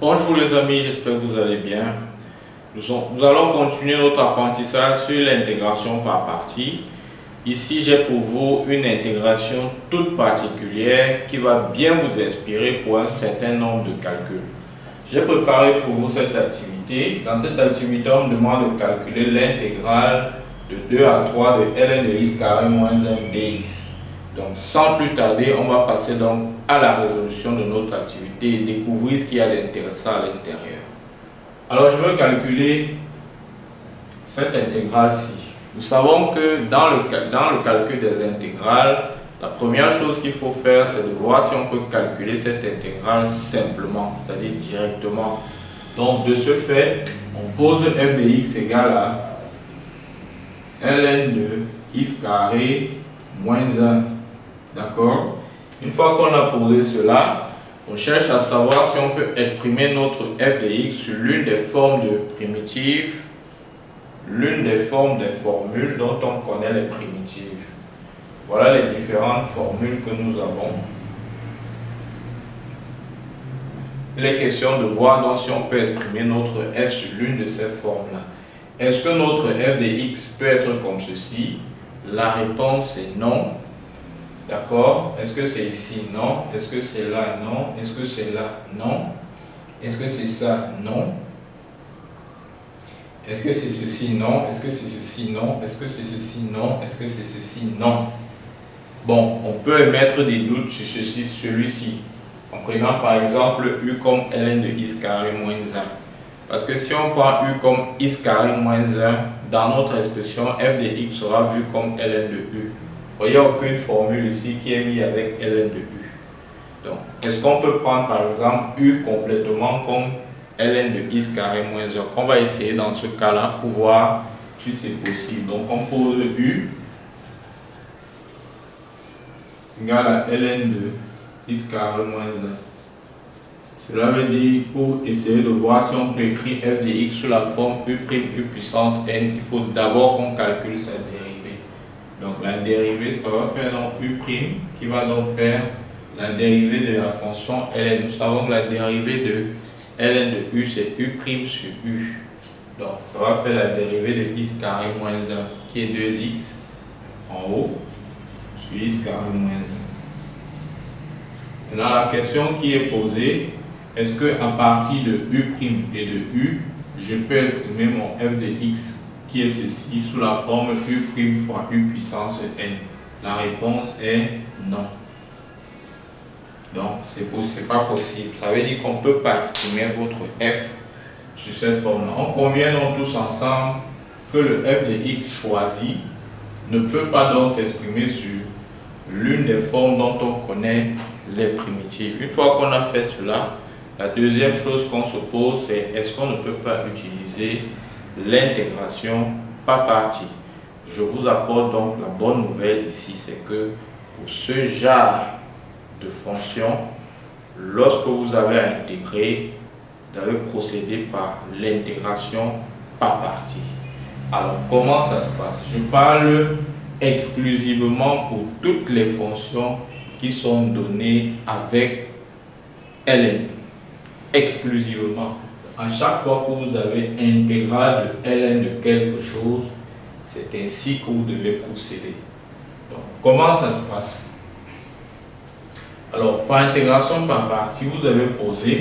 Bonjour les amis, j'espère que vous allez bien. Nous allons continuer notre apprentissage sur l'intégration par partie. Ici, j'ai pour vous une intégration toute particulière qui va bien vous inspirer pour un certain nombre de calculs. J'ai préparé pour vous cette activité. Dans cette activité, on me demande de calculer l'intégrale de 2 à 3 de ln de x carré moins 1 dx. Donc, sans plus tarder, on va passer donc à la résolution de notre activité et découvrir ce qu'il y a d'intéressant à l'intérieur. Alors, je vais calculer cette intégrale-ci. Nous savons que dans le calcul des intégrales, la première chose qu'il faut faire, c'est de voir si on peut calculer cette intégrale simplement, c'est-à-dire directement. Donc, de ce fait, on pose f de x égale à ln de x carré moins 1. D'accord? Une fois qu'on a posé cela, on cherche à savoir si on peut exprimer notre f de x sur l'une des formes de primitives, l'une des formes des formules dont on connaît les primitives. Voilà les différentes formules que nous avons. Il est question de voir donc si on peut exprimer notre f sur l'une de ces formes-là. Est-ce que notre f de x peut être comme ceci? La réponse est non. D'accord? Est-ce que c'est ici? Non. Est-ce que c'est là? Non. Est-ce que c'est là? Non. Est-ce que c'est ça? Non. Est-ce que c'est ceci? Non. Est-ce que c'est ceci? Non. Est-ce que c'est ceci? Non. Est-ce que c'est ceci? Non. Bon, on peut émettre des doutes sur ceci, celui-ci, en prenant par exemple u comme ln de x carré moins 1. Parce que si on prend u comme x carré moins 1, dans notre expression, f de x sera vu comme ln de u. Il n'y a aucune formule ici qui est mise avec ln de u. Donc, est-ce qu'on peut prendre par exemple u complètement comme ln de x carré moins 1? On va essayer dans ce cas-là pour voir si c'est possible. Donc, on pose u égale à ln de x carré moins 1. Cela veut dire, pour essayer de voir si on peut écrire f de x sous la forme u' u puissance n, il faut d'abord qu'on calcule sa dérivée. Donc la dérivée, ça va faire donc u' qui va donc faire la dérivée de la fonction ln. Nous savons que la dérivée de ln de u, c'est u' sur u. Donc ça va faire la dérivée de x carré moins 1, qui est 2x en haut, sur x carré moins 1. Maintenant, la question qui est posée, est-ce que à partir de u' et de u, je peux exprimer mon f de x qui est ceci sous la forme u' fois u puissance n? La réponse est non. Donc, c'est pas possible. Ça veut dire qu'on ne peut pas exprimer votre f sur cette forme-là. On convient donc tous ensemble que le f de x choisi ne peut pas donc s'exprimer sur l'une des formes dont on connaît les primitives. Une fois qu'on a fait cela, la deuxième chose qu'on se pose, c'est est-ce qu'on ne peut pas utiliser l'intégration par partie? Je vous apporte donc la bonne nouvelle ici, c'est que pour ce genre de fonction, lorsque vous avez à intégrer, vous allez procéder par l'intégration par partie. Alors, comment ça se passe? Je parle exclusivement pour toutes les fonctions qui sont données avec ln. Exclusivement. À chaque fois que vous avez intégrale de ln de quelque chose, c'est ainsi que vous devez procéder. Donc, comment ça se passe? Alors, par intégration par partie, vous avez posé,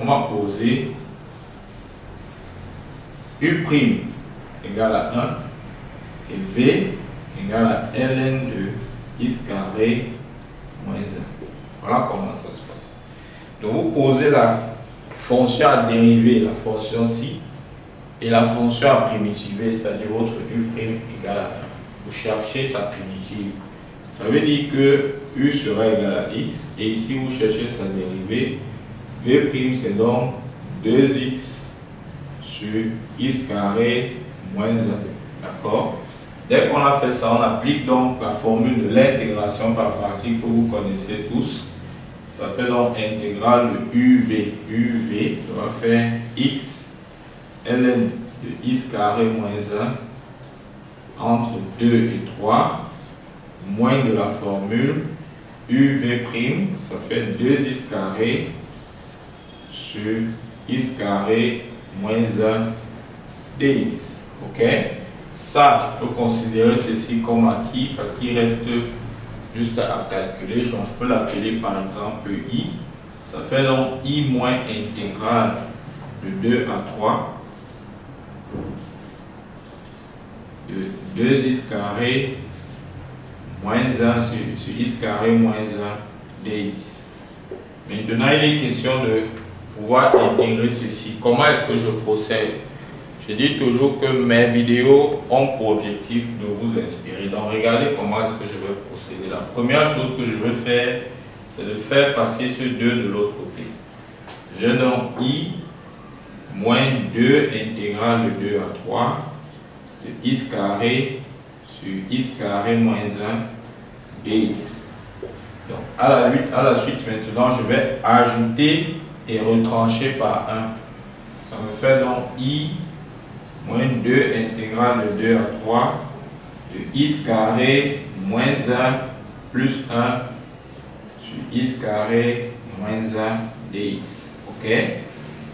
on va poser u' égale à 1 et v égale à ln de x carré moins 1. Voilà comment ça se passe. Donc, vous posez la fonction à dériver, la fonction ci, et la fonction à primitiver, c'est-à-dire votre u' égale à 1. Vous cherchez sa primitive. Ça veut dire que u sera égal à x, et ici vous cherchez sa dérivée. V' c'est donc 2x sur x carré moins 1. D'accord? Dès qu'on a fait ça, on applique donc la formule de l'intégration par partie que vous connaissez tous. Ça fait donc intégrale de uv. uv, ça va faire x ln de x carré moins 1 entre 2 et 3, moins de la formule uv', ça fait 2x carré sur x carré moins 1 dx. Ok, ça je peux considérer ceci comme acquis parce qu'il reste juste à calculer. Donc je peux l'appeler par exemple I. Ça fait donc I moins intégrale de 2 à 3 de 2x carré moins 1 sur x carré moins 1 dx. Maintenant, il est question de pouvoir intégrer ceci. Comment est-ce que je procède? Je dis toujours que mes vidéos ont pour objectif de vous inspirer. Donc, regardez comment est-ce que je vais procéder. La première chose que je vais faire, c'est de faire passer ce 2 de l'autre côté. J'ai donc I moins 2 intégrale de 2 à 3 de x carré sur x carré moins 1 dx. Donc, à la suite, maintenant, je vais ajouter et retrancher par 1. Ça me fait donc I moins 2 intégrale de 2 à 3 de x carré moins 1 plus 1 sur x carré moins 1 dx. Ok?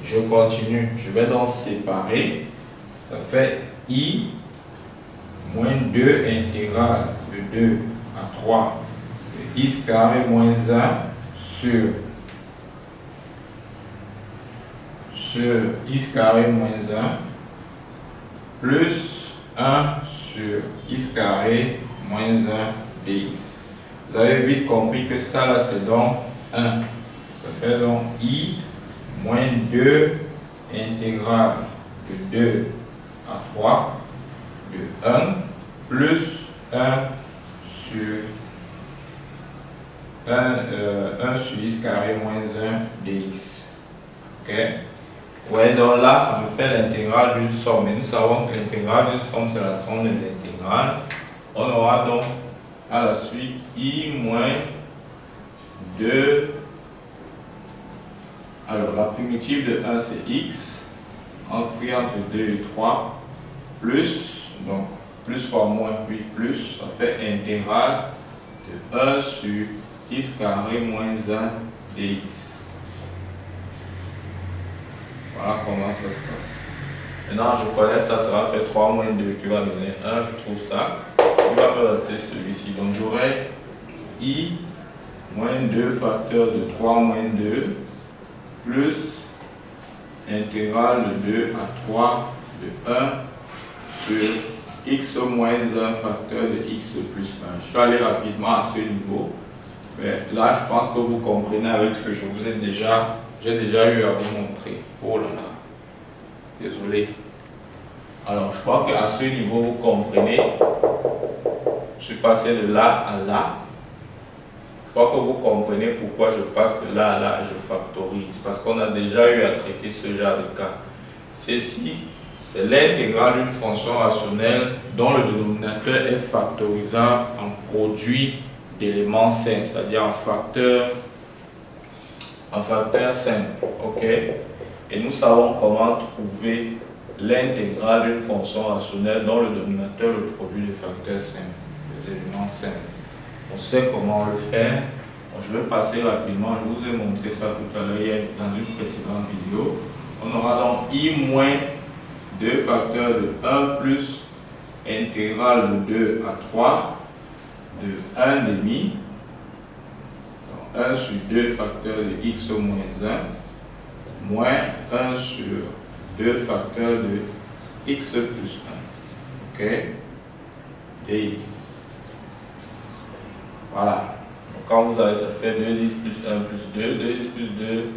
Je continue. Je vais donc séparer. Ça fait I moins 2 intégrale de 2 à 3 de x carré moins 1 sur x carré moins 1 plus 1 sur x carré moins 1 dx. Vous avez vite compris que ça là c'est donc 1. Ça fait donc I moins 2 intégrale de 2 à 3 de 1 plus 1 sur 1 sur x carré moins 1 dx. Ok? Ouais, donc là, ça me fait l'intégrale d'une somme. Et nous savons que l'intégrale d'une somme, c'est la somme des intégrales. On aura donc à la suite I moins 2. Alors, la primitive de 1, c'est x. Pris entre 2 et 3. Plus, donc, plus fois moins, puis plus, ça fait intégrale de 1 sur x carré moins 1 dx. Voilà comment ça se passe. Maintenant, je connais ça, ça va faire 3 moins 2 qui va donner 1, je trouve ça. Il va me rester celui-ci. Donc, j'aurai I moins 2 facteur de 3 moins 2 plus intégrale de 2 à 3 de 1 sur x moins 1 facteur de x plus 1. Je suis allé rapidement à ce niveau. Mais là, je pense que vous comprenez avec ce que je vous ai déjà eu à vous montrer. Oh là là, désolé. Alors, je crois qu'à ce niveau, vous comprenez. Je suis passé de là à là. Je crois que vous comprenez pourquoi je passe de là à là et je factorise. Parce qu'on a déjà eu à traiter ce genre de cas. Ceci, c'est l'intégrale d'une fonction rationnelle dont le dénominateur est factorisable en produit d'éléments simples, c'est-à-dire en facteur simple. Ok? Et nous savons comment trouver l'intégrale d'une fonction rationnelle dont le dénominateur est le produit des facteurs simples, des éléments simples. On sait comment le faire. Bon, je vais passer rapidement, je vous ai montré ça tout à l'heure dans une précédente vidéo. On aura donc I moins 2 facteurs de 1 plus intégrale de 2 à 3 de 1 demi. 1 sur 2 facteurs de x moins 1 moins 1 sur 2 facteurs de x plus 1. Ok? Dx. Voilà. Donc quand vous avez ça fait 2x plus 1 plus 2, 2x plus 2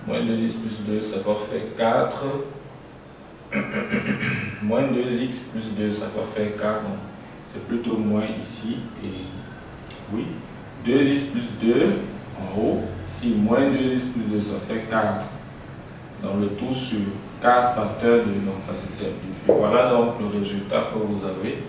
moins 2x plus 2, ça va faire 4. Moins 2x plus 2, ça va faire 4. Donc c'est plutôt moins ici. Et oui. 2x plus 2 en haut. Si moins 2x plus 2, ça fait 4. Donc le tout sur 4 facteurs de, donc ça se simplifie. Voilà donc le résultat que vous avez.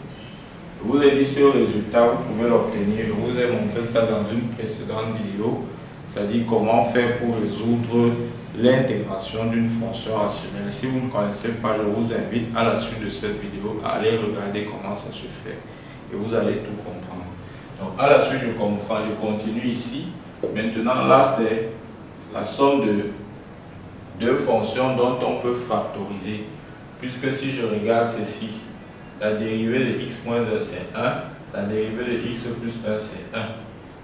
Je vous ai dit ce résultat, vous pouvez l'obtenir. Je vous ai montré ça dans une précédente vidéo. C'est-à-dire comment faire pour résoudre l'intégration d'une fonction rationnelle. Si vous ne connaissez pas, je vous invite à la suite de cette vidéo à aller regarder comment ça se fait. Et vous allez tout comprendre. Donc à la suite, je comprends, je continue ici. Maintenant, là, c'est la somme deux fonctions dont on peut factoriser. Puisque si je regarde ceci, la dérivée de x moins 1 c'est 1, la dérivée de x plus 1 c'est 1.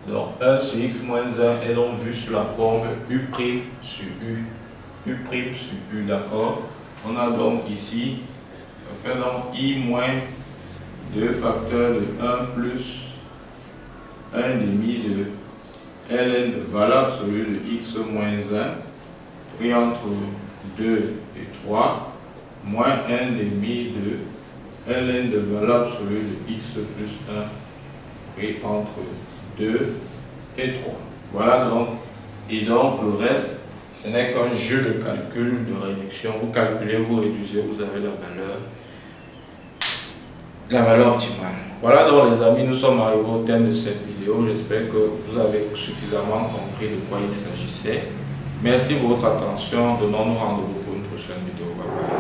Donc 1 sur x moins 1 est donc vu sous la forme u' sur u. U' sur u, d'accord? On a donc ici, ça fait donc i moins 2 facteurs de 1 plus 1 demi de ln de valeur absolue de x moins 1 pris entre 2 et 3 moins 1 demi de ln de valeur absolue de x plus 1 pris entre 2 et 3. Voilà donc, et donc le reste, ce n'est qu'un jeu de calcul, de réduction. Vous calculez, vous réduisez, vous avez la valeur optimale. Voilà donc les amis, nous sommes arrivés au terme de cette vidéo. J'espère que vous avez suffisamment compris de quoi il s'agissait. Merci de votre attention. Donnons-nous rendez-vous pour une prochaine vidéo. Bye bye.